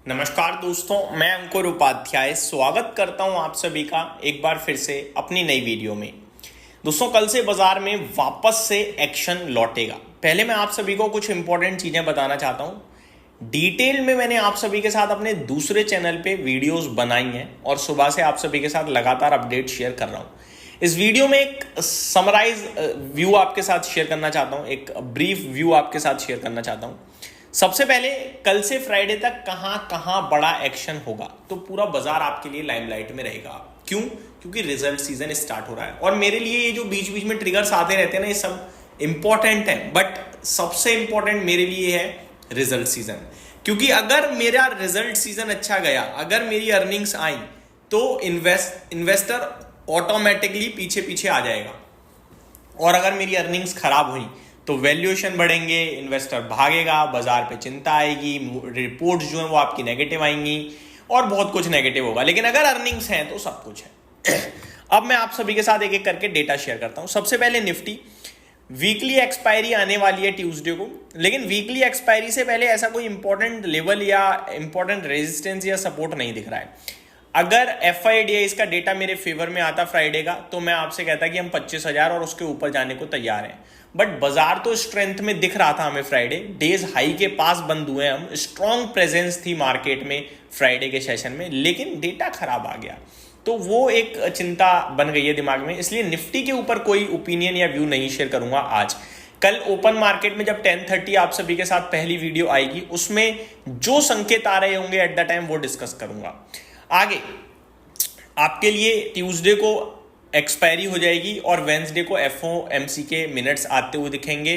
नमस्कार दोस्तों, मैं अंकुर उपाध्याय स्वागत करता हूं आप सभी का एक बार फिर से अपनी नई वीडियो में। दोस्तों, कल से बाजार में वापस से एक्शन लौटेगा। पहले मैं आप सभी को कुछ इंपॉर्टेंट चीजें बताना चाहता हूं। डिटेल में मैंने आप सभी के साथ अपने दूसरे चैनल पे वीडियोस बनाई हैं और सुबह से आप सभी के साथ लगातार अपडेट शेयर कर रहा हूं। इस वीडियो में एक समराइज व्यू आपके साथ शेयर करना चाहता हूं, एक ब्रीफ व्यू आपके साथ शेयर करना चाहता हूं। सबसे पहले, कल से फ्राइडे तक कहां कहां बड़ा एक्शन होगा, तो पूरा बाजार आपके लिए लाइमलाइट में रहेगा। क्यों? क्योंकि रिजल्ट सीजन स्टार्ट हो रहा है और मेरे लिए ये जो बीच बीच में ट्रिगर्स आते रहते हैं ना, ये सब इंपॉर्टेंट है, बट सबसे इंपॉर्टेंट मेरे लिए है रिजल्ट सीजन। क्योंकि अगर मेरा रिजल्ट सीजन अच्छा गया, अगर मेरी अर्निंग्स आई, तो इन्वेस्टर ऑटोमेटिकली पीछे पीछे आ जाएगा। और अगर मेरी अर्निंग्स खराब हुई तो वैल्यूएशन बढ़ेंगे, इन्वेस्टर भागेगा, बाजार पे चिंता आएगी, रिपोर्ट्स जो हैं वो आपकी नेगेटिव आएंगी और बहुत कुछ नेगेटिव होगा। लेकिन अगर अर्निंग्स हैं तो सब कुछ है। अब मैं आप सभी के साथ एक एक करके डेटा शेयर करता हूं। सबसे पहले निफ्टी, वीकली एक्सपायरी आने वाली है ट्यूसडे को, लेकिन वीकली एक्सपायरी से पहले ऐसा कोई इंपॉर्टेंट लेवल या इंपॉर्टेंट रेजिस्टेंस या सपोर्ट नहीं दिख रहा है। अगर FIDI इसका डेटा मेरे फेवर में आता फ्राइडे का, तो मैं आपसे कहता कि हम 25,000 और उसके ऊपर जाने को तैयार हैं। बट बाजार तो स्ट्रेंथ में दिख रहा था हमें फ्राइडे, डेज हाई के पास बंद हुए हम, स्ट्रॉन्ग प्रेजेंस थी मार्केट में फ्राइडे के सेशन में, लेकिन डेटा खराब आ गया। तो वो एक चिंता बन गई है दिमाग में, इसलिए निफ्टी के ऊपर कोई ओपिनियन या व्यू नहीं शेयर करूंगा आज। कल ओपन मार्केट में जब 10:30 आप सभी के साथ पहली वीडियो आएगी, उसमें जो संकेत आ रहे होंगे एट द टाइम वो डिस्कस करूंगा। आगे आपके लिए ट्यूसडे को एक्सपायरी हो जाएगी और वेंसडे को FOMC के मिनट्स आते हुए दिखेंगे।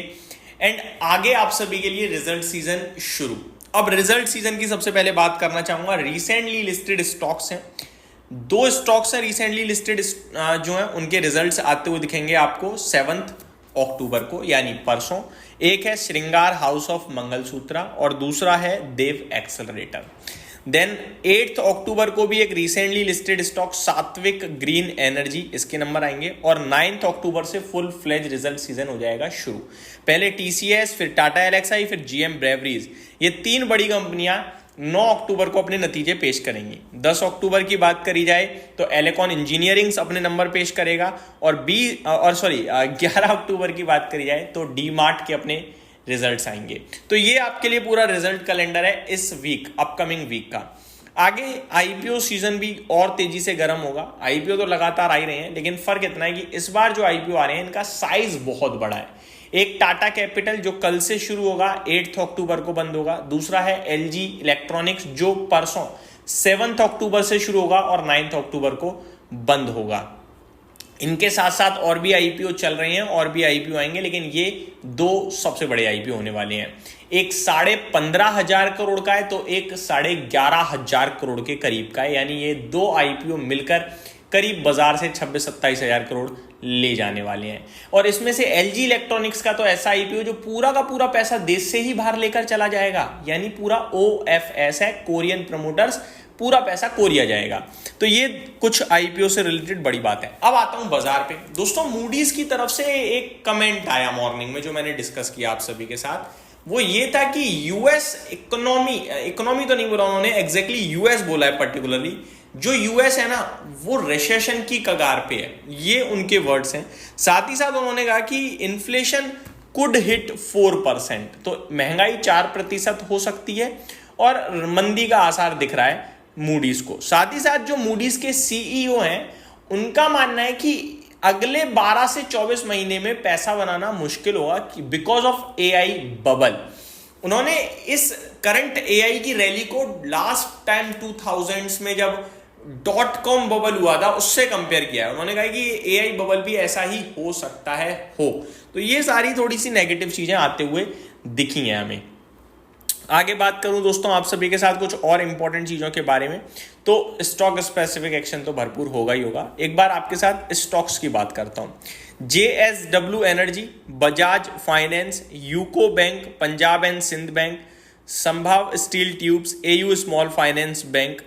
एंड आगे आप सभी के लिए रिजल्ट सीजन शुरू। अब रिजल्ट सीजन की सबसे पहले बात करना चाहूंगा, रिसेंटली लिस्टेड स्टॉक्स हैं, दो स्टॉक्स हैं रिसेंटली लिस्टेड जो हैं, उनके रिजल्ट्स आते हुए दिखेंगे आपको 7 अक्टूबर को, यानी परसों। एक है श्रृंगार हाउस ऑफ मंगलसूत्रा और दूसरा है देव एक्सेलरेटर। देन 8 अक्टूबर को भी एक रिसेंटली लिस्टेड स्टॉक सात्विक ग्रीन एनर्जी, इसके नंबर आएंगे। और 9 अक्टूबर से फुल फ्लेज रिजल्ट सीजन हो जाएगा शुरू। पहले TCS, फिर टाटा LXI, फिर GM ब्रेवरीज, ये 3 बड़ी कंपनियां 9 अक्टूबर को अपने नतीजे पेश करेंगी। 10 अक्टूबर की बात करी जाए तो एलेकॉन इंजीनियरिंग्स अपने नंबर पेश करेगा और 11 अक्टूबर की बात करी जाए तो डी मार्ट के अपने रिजल्ट्स आएंगे। तो ये आपके लिए पूरा रिजल्ट कैलेंडर है इस वीक, अपकमिंग वीक का। आगे IPO सीजन भी और तेजी से गर्म होगा। IPO तो लगातार आ ही रहे हैं, लेकिन फर्क इतना है कि इस बार जो IPO आ रहे हैं इनका साइज बहुत बड़ा है। एक टाटा कैपिटल जो कल से शुरू होगा, 8 अक्टूबर को बंद होगा। दूसरा है LG इलेक्ट्रॉनिक्स जो परसों 7 अक्टूबर से शुरू होगा और 9 अक्टूबर को बंद होगा। इनके साथ साथ और भी IPO चल रहे हैं, और भी IPO आएंगे, लेकिन ये 2 सबसे बड़े IPO होने वाले हैं। एक 15,500 करोड़ का है तो एक 11,500 करोड़ के करीब का है, यानी ये 2 IPO मिलकर करीब बाजार से 26-27 हजार करोड़ ले जाने वाले हैं। और इसमें से LG इलेक्ट्रॉनिक्स का तो ऐसा IPO जो पूरा का पूरा पैसा देश से ही बाहर लेकर चला जाएगा, यानी पूरा OFS है, कोरियन प्रमोटर्स, पूरा पैसा कोरिया जाएगा। तो ये कुछ IPO से रिलेटेड बड़ी बात है। अब आता हूं बाजार पे। दोस्तों, मूडीज की तरफ से एक कमेंट आया मॉर्निंग में जो मैंने डिस्कस किया आप सभी के साथ। वो ये था कि US इकोनॉमी तो नहीं बोला उन्होंने, एग्जैक्टली US बोला है पर्टिकुलरली, जो US है ना वो रिसेशन की कगार पे है, ये उनके वर्ड्स हैं। साथ ही साथ उन्होंने कहा कि इन्फ्लेशन कुड हिट 4%, तो महंगाई 4% हो सकती है और मंदी का आसार दिख रहा है मूडीज को। साथ ही साथ जो मूडीज के CEO हैं उनका मानना है कि अगले 12 से 24 महीने में पैसा बनाना मुश्किल होगा बिकॉज ऑफ AI बबल। उन्होंने इस करंट AI की रैली को लास्ट टाइम 2000s में जब .com बबल हुआ था उससे कंपेयर किया है। उन्होंने कहा कि AI बबल भी ऐसा ही हो सकता है हो। तो ये सारी थोड़ी सी नेगेटिव चीजें आते हुए दिखी हैं हमें। आगे बात करूं दोस्तों आप सभी के साथ कुछ और इंपॉर्टेंट चीजों के बारे में, तो स्टॉक स्पेसिफिक एक्शन तो भरपूर होगा ही होगा। एक बार आपके साथ स्टॉक्स की बात करता हूं। JSW energy, Bajaj finance, UCO bank, Punjab and Sind bank, Sambhav steel tubes, AU small finance bank,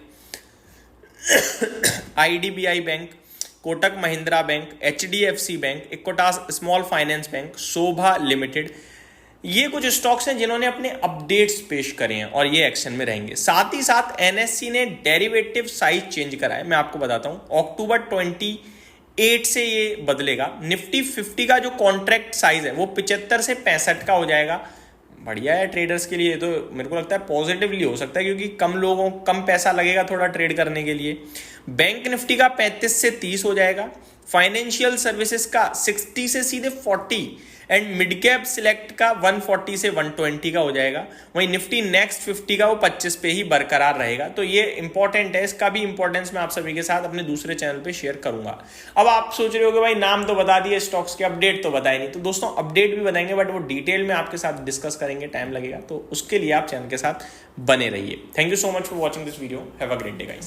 IDBI bank, Kotak Mahindra bank, HDFC bank, Equitas small finance bank, Sobha limited, ये कुछ स्टॉक्स हैं जिन्होंने अपने अपडेट्स पेश करे हैं और ये एक्शन में रहेंगे। साथ ही साथ एनएससी ने डेरिवेटिव साइज चेंज करा है, मैं आपको बताता हूं अक्टूबर 28 से ये बदलेगा। निफ्टी 50 का जो कॉन्ट्रैक्ट साइज है वो 75 से 65 का हो जाएगा। बढ़िया है ट्रेडर्स के लिए, तो मेरे को लगता है पॉजिटिवली हो सकता है क्योंकि कम पैसा लगेगा थोड़ा ट्रेड करने के लिए। बैंक निफ्टी का 35 से 30 हो जाएगा। फाइनेंशियल सर्विसेज का 60 से सीधे 40 एंड मिड कैप सिलेक्ट का 140 से 120 का हो जाएगा। वहीं निफ्टी नेक्स्ट 50 का वो 25 पे ही बरकरार रहेगा। तो ये इंपॉर्टेंट है, इसका भी इंपॉर्टेंस मैं आप सभी के साथ अपने दूसरे चैनल पे शेयर करूंगा। अब आप सोच रहे हो कि भाई नाम तो बता दिए, स्टॉक्स के अपडेट तो बताए नहीं। तो दोस्तों अपडेट भी बताएंगे बट वो डिटेल में आपके साथ डिस्कस करेंगे, टाइम लगेगा, तो उसके लिए आप चैनल के साथ बने रहिए। Thank you so much for watching this video. Have a great day guys.